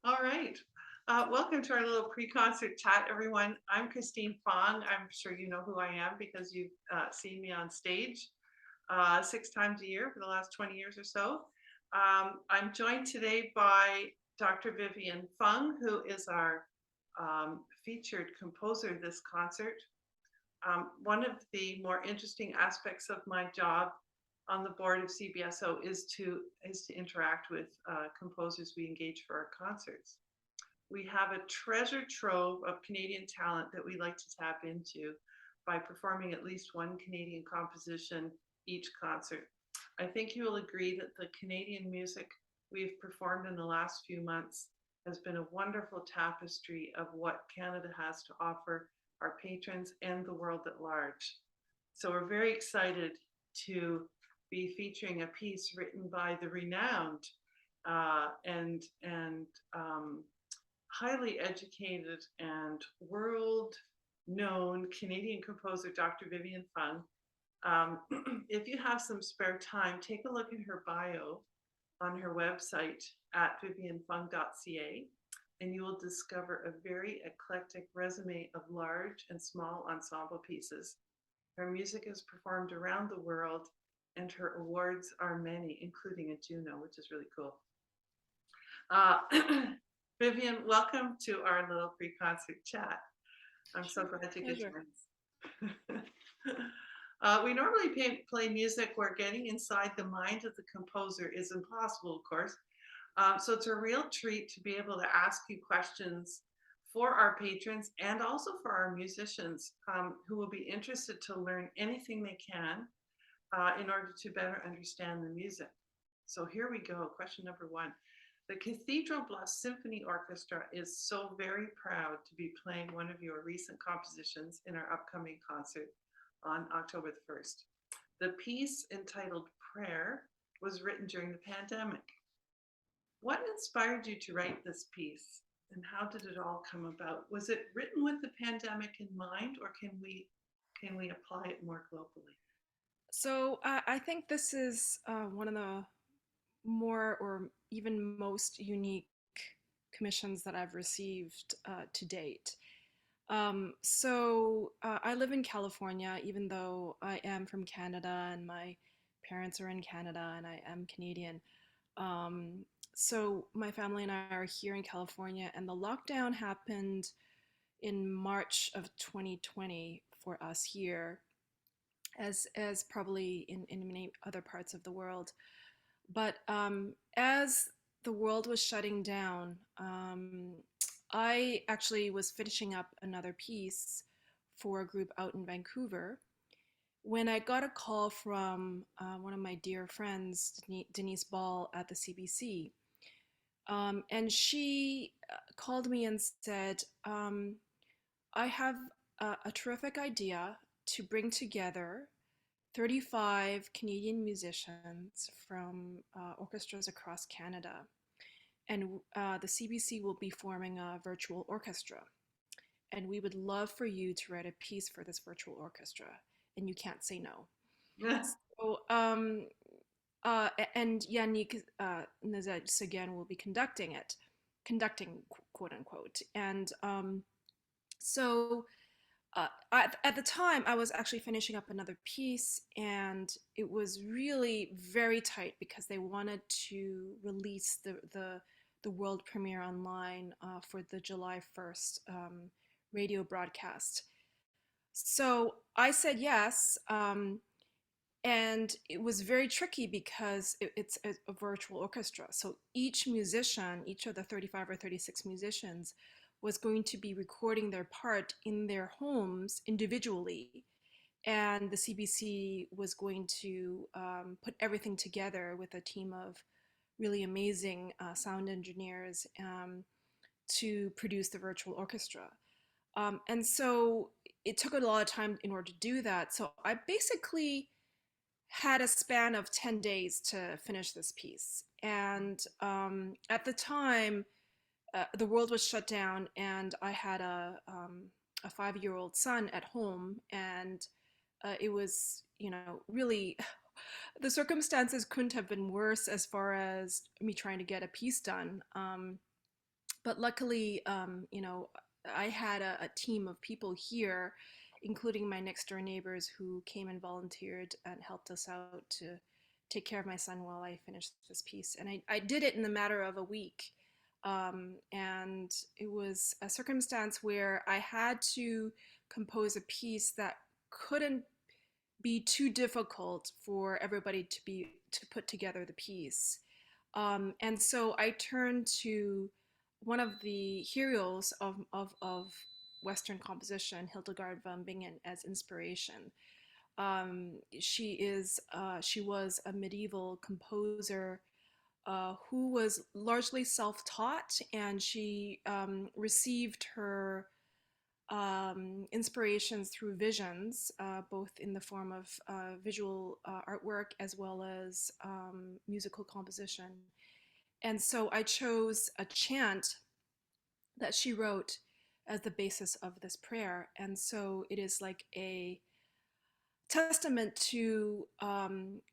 All right. Welcome to our little pre-concert chat, everyone. I'm Christine Fong. I'm sure you know who I am because you've seen me on stage 6 times a year for the last 20 years or so. I'm joined today by Dr. Vivian Fung, who is our featured composer this concert. One of the more interesting aspects of my job on the board of CBSO is to interact with composers we engage for our concerts. We have a treasure trove of Canadian talent that we like to tap into by performing at least one Canadian composition each concert. I think you will agree that the Canadian music we've performed in the last few months has been a wonderful tapestry of what Canada has to offer our patrons and the world at large. So we're very excited to be featuring a piece written by the renowned and highly educated and world known Canadian composer Dr. Vivian Fung. If you have some spare time, take a look at her bio on her website at vivianfung.ca, and you will discover a very eclectic resume of large and small ensemble pieces. Her music is performed around the world, and her awards are many, including a Juno, which is really cool. Vivian, welcome to our little pre-concert chat. I'm so glad you could join us. We normally play music where getting inside the mind of the composer is impossible, of course. So it's a real treat to be able to ask you questions for our patrons and also for our musicians who will be interested to learn anything they can in order to better understand the music. So here we go. Question number one. The Cathedral Bluffs Symphony Orchestra is so very proud to be playing one of your recent compositions in our upcoming concert on October the 1st. The piece entitled Prayer was written during the pandemic. What inspired you to write this piece and how did it all come about? Was it written with the pandemic in mind or can we apply it more globally? So I think this is one of the more or even most unique commissions that I've received to date. I live in California, even though I am from Canada and my parents are in Canada and I am Canadian. So my family and I are here in California, and the lockdown happened in March of 2020 for us here, as probably in many other parts of the world. But as the world was shutting down, I actually was finishing up another piece for a group out in Vancouver when I got a call from one of my dear friends, Denise Ball at the CBC. And she called me and said, I have a terrific idea to bring together 35 Canadian musicians from orchestras across Canada. And the CBC will be forming a virtual orchestra. And we would love for you to write a piece for this virtual orchestra. And you can't say no. So, and Yannick Nazet-Seguin will be conducting, quote unquote. And so at the time, I was actually finishing up another piece, and it was really very tight because they wanted to release the world premiere online for the July 1st radio broadcast. So I said yes, and it was very tricky because it's a virtual orchestra. So each musician, each of the 35 or 36 musicians, was going to be recording their part in their homes individually. And the CBC was going to put everything together with a team of really amazing sound engineers to produce the virtual orchestra. And so it took a lot of time in order to do that. So I basically had a span of 10 days to finish this piece. And at the time, the world was shut down, and I had a 5-year-old son at home, and it was, really The circumstances couldn't have been worse as far as me trying to get a piece done. But luckily, I had a team of people here, including my next door neighbors, who came and volunteered and helped us out to take care of my son while I finished this piece. And I did it in the matter of a week. And it was a circumstance where I had to compose a piece that couldn't be too difficult for everybody to put together the piece. And so I turned to one of the heroes of Western composition, Hildegard von Bingen, as inspiration. She was a medieval composer who was largely self-taught, and she received her inspirations through visions, both in the form of visual artwork as well as musical composition. And so I chose a chant that she wrote as the basis of this prayer. And so it is like a testament to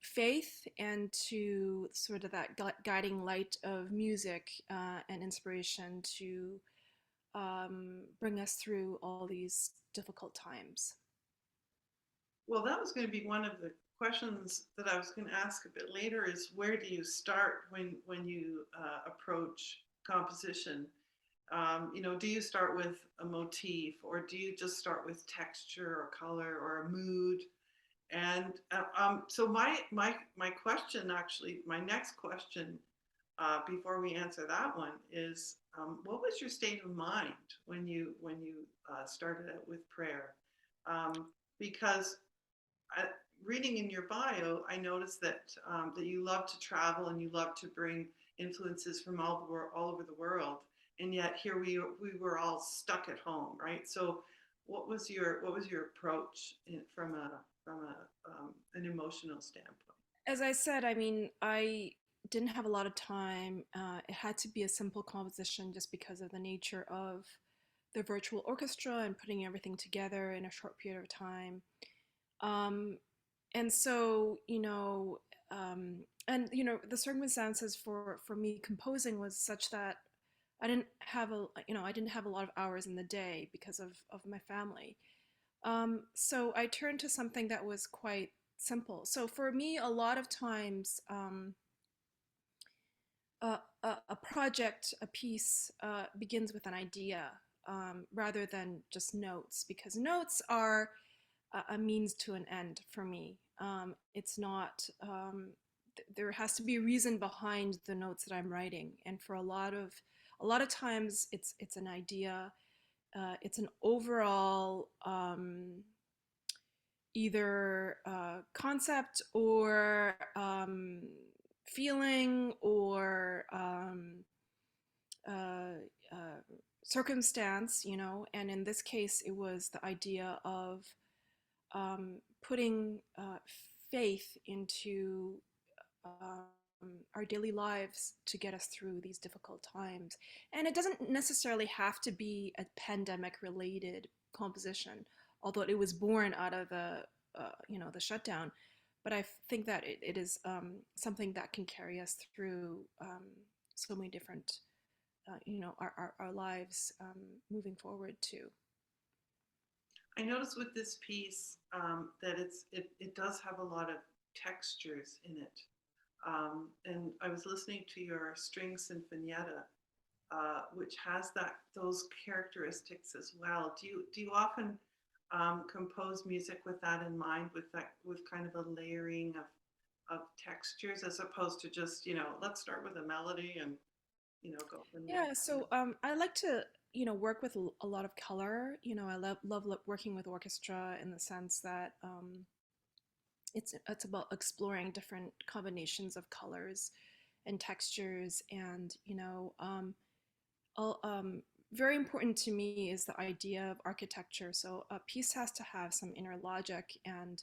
faith and to sort of that guiding light of music and inspiration to bring us through all these difficult times. Well, that was going to be one of the questions that I was going to ask a bit later is where do you start when you approach composition? Do you start with a motif or do you just start with texture or color or a mood? And so my question, actually, my next question before we answer that one is, what was your state of mind when you started out with prayer? Because I, reading in your bio, I noticed that you love to travel and you love to bring influences from all over the world, and yet here we were all stuck at home, right? So, what was your approach from an emotional standpoint? As I said, I mean, I didn't have a lot of time. It had to be a simple composition just because of the nature of the virtual orchestra and putting everything together in a short period of time. Um, and so, the circumstances for me composing was such that I didn't have a lot of hours in the day because of my family. So I turned to something that was quite simple. So for me, a lot of times, a project, a piece, begins with an idea rather than just notes, because notes are a means to an end for me. It's not. There has to be a reason behind the notes that I'm writing, and for a lot of times, it's an idea. It's an overall either concept or feeling or uh, uh, circumstance, and in this case, it was the idea of putting faith into our daily lives to get us through these difficult times. And it doesn't necessarily have to be a pandemic related composition, although it was born out of the shutdown. But I think that it is something that can carry us through so many different, our lives moving forward too. I noticed with this piece that it does have a lot of textures in it. And I was listening to your string sinfonietta, which has those characteristics as well. Do you often compose music with that in mind, with kind of a layering of textures as opposed to just let's start with a melody and go from there? Yeah, so I like to, work with a lot of color. I love working with orchestra in the sense that it's about exploring different combinations of colors and textures, and very important to me is the idea of architecture. So a piece has to have some inner logic, and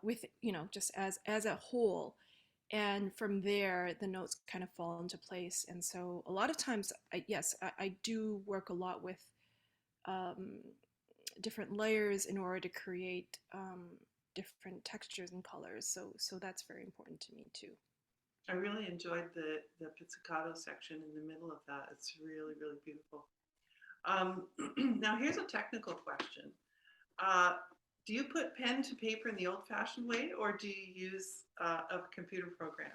with just as a whole, and from there the notes kind of fall into place. And so a lot of times, yes, I do work a lot with um, different layers in order to create different textures and colors. So that's very important to me too. I really enjoyed the pizzicato section in the middle of that. It's really, really beautiful. Um, now here's a technical question. Uh, do you put pen to paper in the old-fashioned way, or do you use a computer program?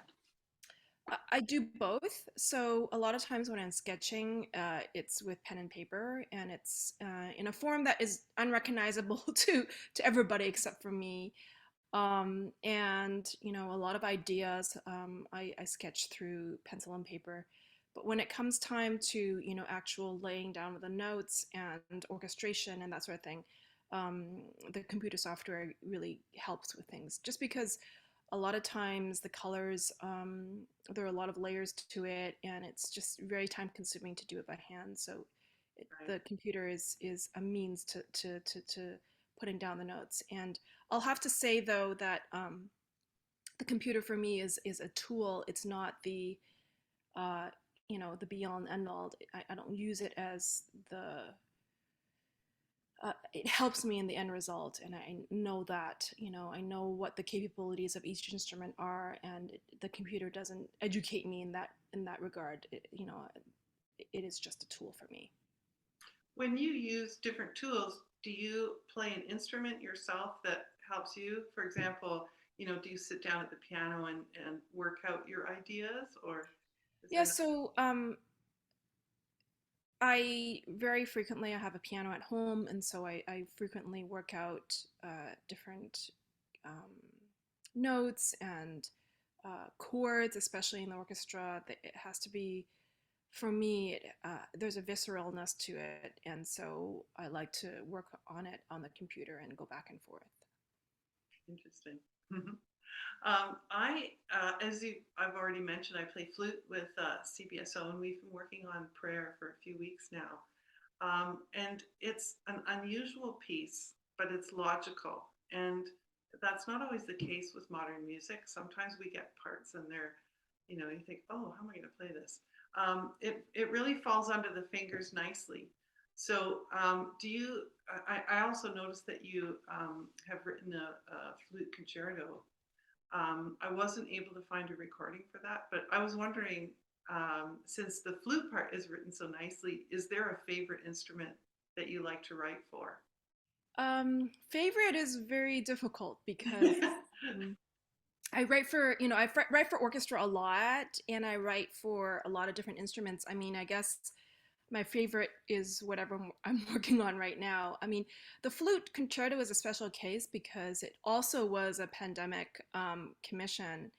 I do both. So a lot of times when I'm sketching, it's with pen and paper, and it's in a form that is unrecognizable to everybody except for me. And a lot of ideas I sketch through pencil and paper. But when it comes time to actual laying down of the notes and orchestration and that sort of thing, the computer software really helps with things. Just because a lot of times the colors, there are a lot of layers to it, and it's just very time consuming to do it by hand. So Right. the computer is a means to putting down the notes. And I'll have to say though that the computer for me is a tool. It's not uh, the be all and end all. I don't use it as the it helps me in the end result, and I know that I know what the capabilities of each instrument are, and the computer doesn't educate me in that regard. It is just a tool for me. When you use different tools, do you play an instrument yourself that helps you? For example, do you sit down at the piano and work out your ideas, or is Yeah, there? so I very frequently I have a piano at home, and so I frequently work out different um, notes and chords, especially in the orchestra. It has to be, for me, there's a visceralness to it, and so I like to work on it on the computer and go back and forth. Interesting. I've already mentioned, I play flute with CBSO, and we've been working on prayer for a few weeks now. And it's an unusual piece, but it's logical. And that's not always the case with modern music. Sometimes we get parts and you think, oh, how am I going to play this? It really falls under the fingers nicely. So, I also noticed that you have written a flute concerto. I wasn't able to find a recording for that, but I was wondering, since the flute part is written so nicely, is there a favorite instrument that you like to write for? Favorite is very difficult because um, I write for, write for orchestra a lot, and I write for a lot of different instruments. I mean, I guess my favorite is whatever I'm working on right now. I mean, the flute concerto is a special case because it also was a pandemic commission,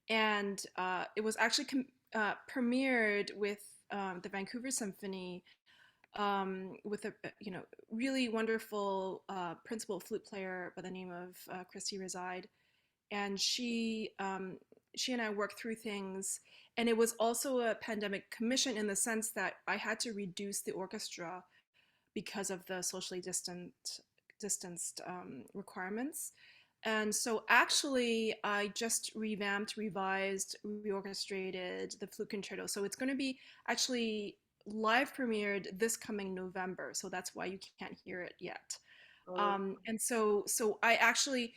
and it was actually premiered with the Vancouver Symphony, with a really wonderful principal flute player by the name of Christy Reside, and she and I worked through things. And it was also a pandemic commission in the sense that I had to reduce the orchestra because of the socially distanced requirements. And so actually, I just revamped, revised, reorchestrated the flute concerto. So it's going to be actually live premiered this coming November. So that's why you can't hear it yet. Oh, And so I actually,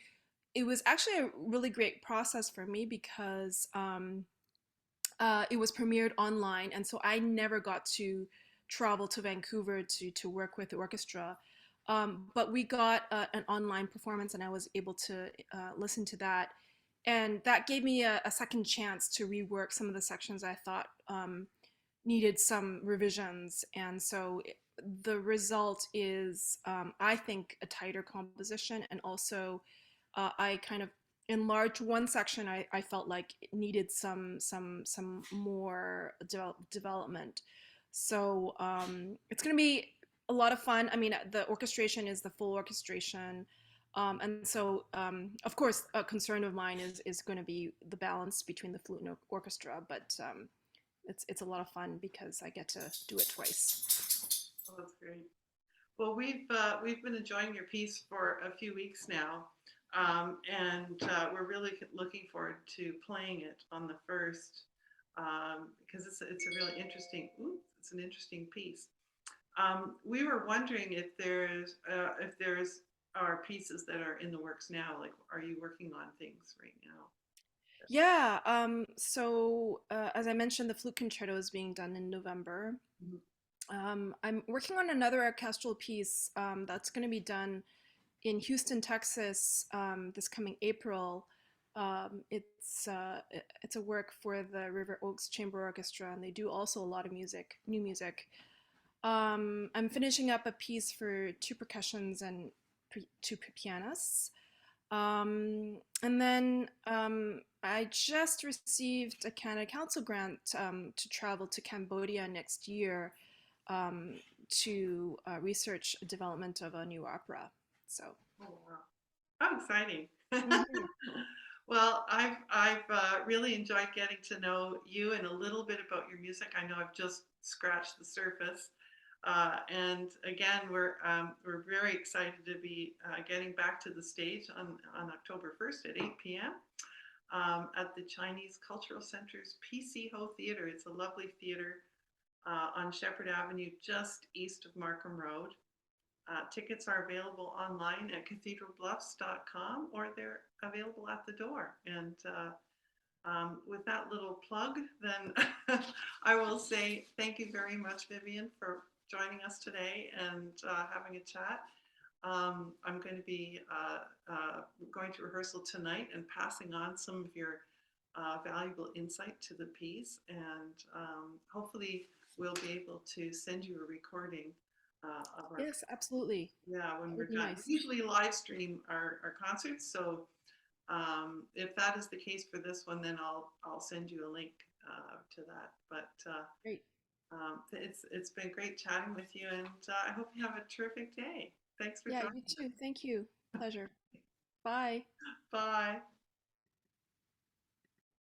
it was actually a really great process for me because it was premiered online, and so I never got to travel to Vancouver to work with the orchestra. But we got an online performance, and I was able to listen to that, and that gave me a second chance to rework some of the sections I thought needed some revisions. And so the result is, I think, a tighter composition, and also I kind of enlarged one section I felt like it needed some more development. So it's going to be a lot of fun. I mean, the orchestration is the full orchestration. And so, of course, a concern of mine is going to be the balance between the flute and orchestra, but it's a lot of fun because I get to do it twice. oh, that's great. Well, we've been enjoying your piece for a few weeks now, and we're really looking forward to playing it on the first, because it's a really interesting. Ooh, it's an interesting piece. We were wondering if there's are pieces that are in the works now? Like, are you working on things right now? Yeah, as I mentioned, the flute concerto is being done in November. Mhm. I'm working on another orchestral piece that's going to be done in Houston, Texas, this coming April. It's a work for the River Oaks Chamber Orchestra, and they do also a lot of music, new music. I'm finishing up a piece for two percussions and two pianists. And then I just received a Canada Council grant to travel to Cambodia next year um, to research development of a new opera. So, Oh, wow. How exciting. mhm. Well, I've really enjoyed getting to know you and a little bit about your music. I know I've just scratched the surface. And again, we're very excited to be getting back to the stage on October 1st at 8 p.m. At the Chinese Cultural Center's PC Ho Theater. It's a lovely theater on Shepherd Avenue, just east of Markham Road. Tickets are available online at cathedralbluffs.com, or they're available at the door. And with that little plug, then I will say thank you very much, Vivian, for joining us today and having a chat. I'm going to be going to rehearsal tonight and passing on some of your valuable insight to the piece. And hopefully, we'll be able to send you a recording of our, Yes, absolutely. yeah, when That we're would be done. nice. We usually live stream our concerts. So if that is the case for this one, then I'll send you a link to that. But Great. it's been great chatting with you, and I hope you have a terrific day. Thanks for Yeah, joining you too. us. Thank you. Pleasure. Bye. Bye.